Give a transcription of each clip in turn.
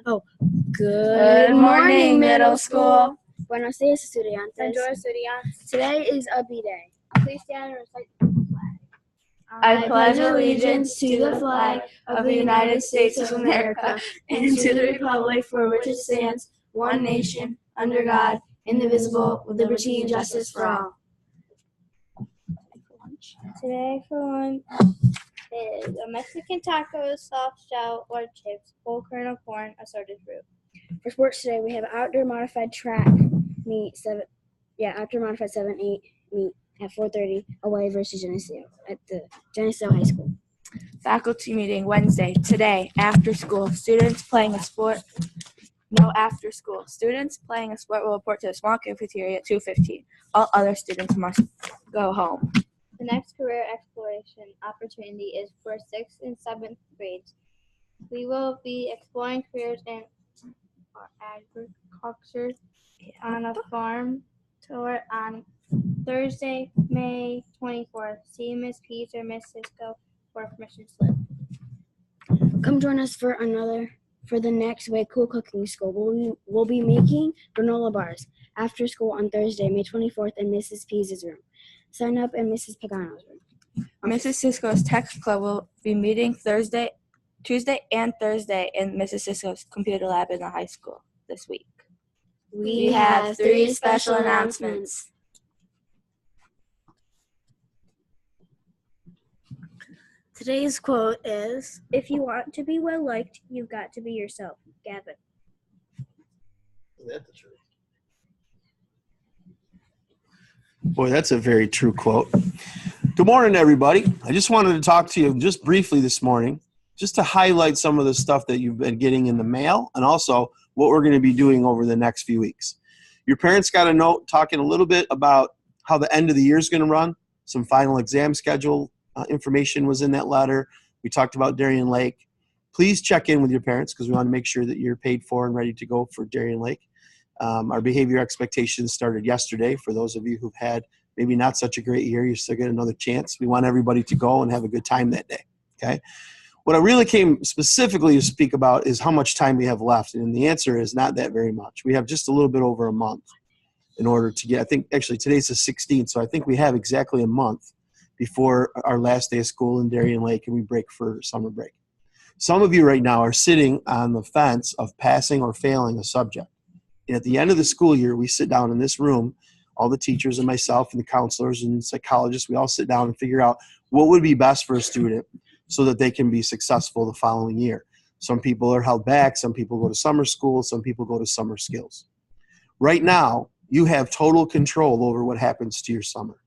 Good morning, middle school. Buenos días, estudiantes. Bonjour, estudiants. Today is a B-Day. Please stand and recite the flag. I pledge allegiance to the flag of the United States of America and to the republic for which it stands, one nation, under God, indivisible, with liberty and justice for all. Today for lunch is a Mexican taco, soft shell or chips, whole kernel corn, assorted fruit. For sports today, we have outdoor modified track meet outdoor modified 7-8 meet at 4:30 away versus Geneseo at the Geneseo High School. Faculty meeting Wednesday, today, after school. Students playing a sport. No after school. Students playing a sport will report to the small cafeteria at 2:15. All other students must go home. The next career exploration opportunity is for 6th and 7th grades. We will be exploring careers in agriculture on a farm tour on Thursday, May 24th. See Ms. Pease or Ms. Cisco for permission slip. Come join us for the next Way Cool Cooking School. We'll be making granola bars after school on Thursday, May 24th in Mrs. Pease's room. Sign up in Mrs. Pagano's room. Mrs. Cisco's Tech Club will be meeting Tuesday and Thursday in Mrs. Cisco's computer lab in the high school this week. We have 3 special announcements. Today's quote is, If you want to be well liked, you've got to be yourself. Gavin. Is that the truth? Boy, that's a very true quote. Good morning, everybody. I just wanted to talk to you just briefly this morning, just to highlight some of the stuff that you've been getting in the mail and also what we're going to be doing over the next few weeks. Your parents got a note talking a little bit about how the end of the year is going to run. Some final exam schedule information was in that letter. We talked about Darien Lake. Please check in with your parents because we want to make sure that you're paid for and ready to go for Darien Lake. Our behavior expectations started yesterday. For those of you who've had maybe not such a great year, you still get another chance. We want everybody to go and have a good time that day, okay? What I really came specifically to speak about is how much time we have left, and the answer is not that very much. We have just a little bit over a month in order to get, I think actually today's the 16th, so I think we have exactly a month before our last day of school in Darien Lake and we break for summer break. Some of you right now are sitting on the fence of passing or failing a subject. And at the end of the school year, we sit down in this room, all the teachers and myself and the counselors and psychologists, we all sit down and figure out what would be best for a student so that they can be successful the following year. Some people are held back. Some people go to summer school. Some people go to summer skills. Right now, you have total control over what happens to your summer.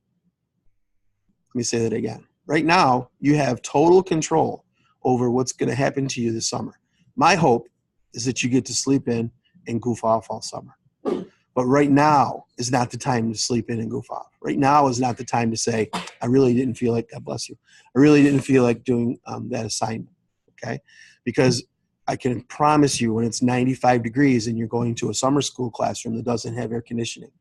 Let me say that again. Right now, you have total control over what's going to happen to you this summer. My hope is that you get to sleep in and goof off all summer. But right now is not the time to sleep in and goof off. Right now is not the time to say, I really didn't feel like, God bless you, I really didn't feel like doing that assignment, okay? Because I can promise you when it's 95 degrees and you're going to a summer school classroom that doesn't have air conditioning,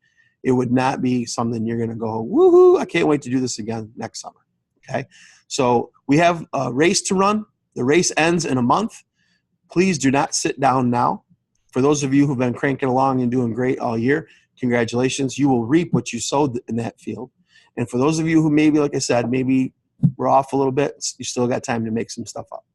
it would not be something you're going to go, woohoo, I can't wait to do this again next summer, okay? So we have a race to run. The race ends in a month. Please do not sit down now. For those of you who've been cranking along and doing great all year, congratulations. You will reap what you sowed in that field. And for those of you who maybe, like I said, maybe we're off a little bit, you still got time to make some stuff up.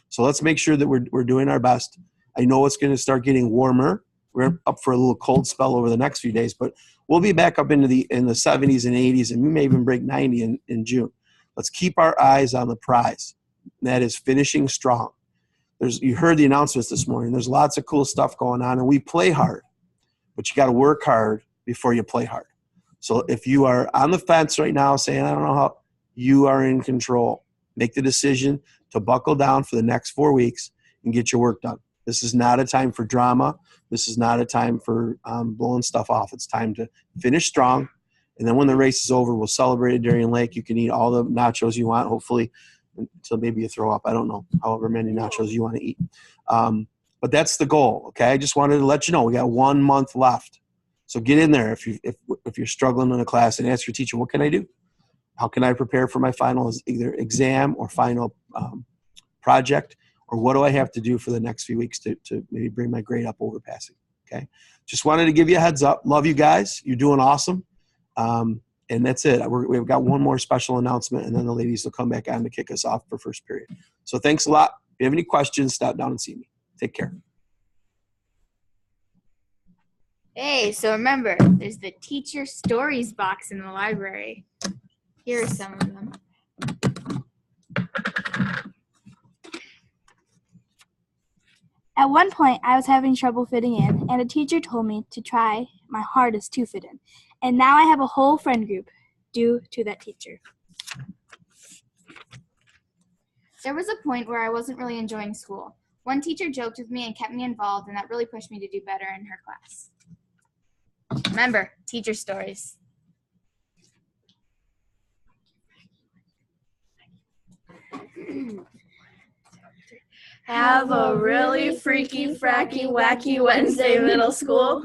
So let's make sure that we're doing our best. I know it's going to start getting warmer. We're up for a little cold spell over the next few days, but we'll be back up in the 70s and 80s, and we may even break 90 in June. Let's keep our eyes on the prize. And that is finishing strong. You heard the announcements this morning. There's lots of cool stuff going on, and we play hard, but you got to work hard before you play hard. So if you are on the fence right now saying, I don't know how, you are in control. Make the decision to buckle down for the next 4 weeks and get your work done. This is not a time for drama. This is not a time for blowing stuff off. It's time to finish strong, and then when the race is over, we'll celebrate at Darien Lake. You can eat all the nachos you want, hopefully, until maybe you throw up. I don't know, however many nachos you want to eat. But that's the goal, okay? I just wanted to let you know we got 1 month left. So get in there if you're struggling in a class and ask your teacher, what can I do? How can I prepare for my final either exam or final project? or what do I have to do for the next few weeks to maybe bring my grade up over passing. Okay. Just wanted to give you a heads up. Love you guys. You're doing awesome. And that's it. We've got one more special announcement, and then the ladies will come back on to kick us off for first period. So thanks a lot. If you have any questions, stop down and see me. Take care. Hey, so remember, there's the teacher stories box in the library. Here are some of them. At one point, I was having trouble fitting in, and a teacher told me to try my hardest to fit in. And now I have a whole friend group due to that teacher. There was a point where I wasn't really enjoying school. One teacher joked with me and kept me involved, and that really pushed me to do better in her class. Remember, teacher stories. Have a really freaky, fracky, wacky Wednesday, middle school.